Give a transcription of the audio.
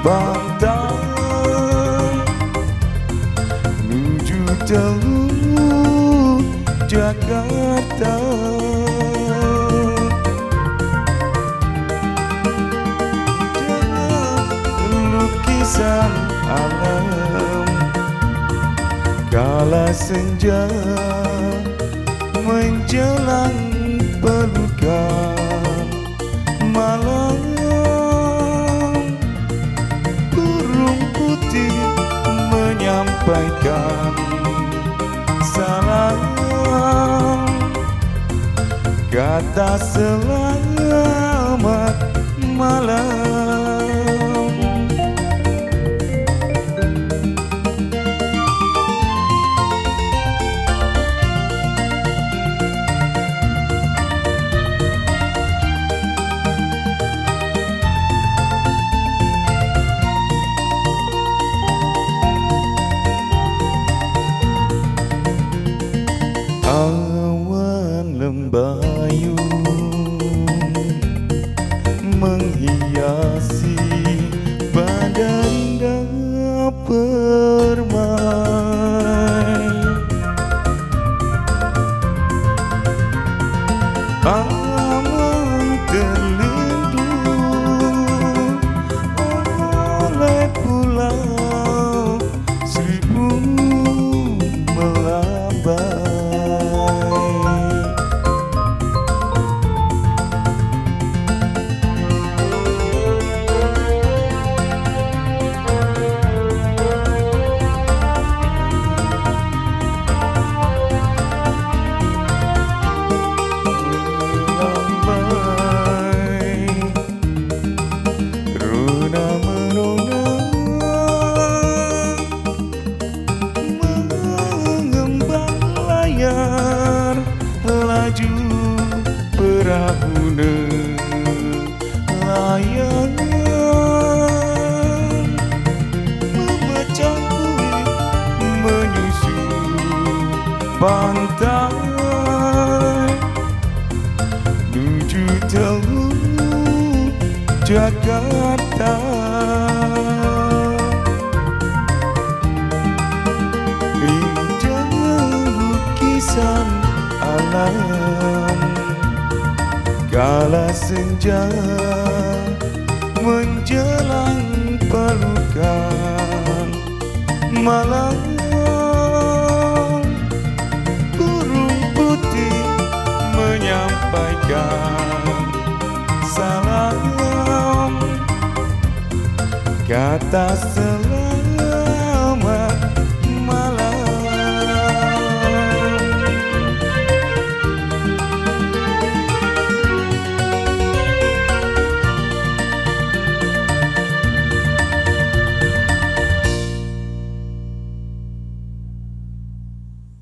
pantai menuju Teluk Jakarta. Lukisan alam kala senja menjelang pelukan malam. Burung putih menyampaikan salam, kata selamat malam. Awan lembayung menghiasi badan indah permai. Aman terlindung oleh pulau seribu melambai. Laju perahu nelayan memecah kulit menyusur pantai menuju Teluk Jakarta. Indah lukisan alam kala senja menjelang pelukan malam. Burung putih menyampaikan salam, kata selamat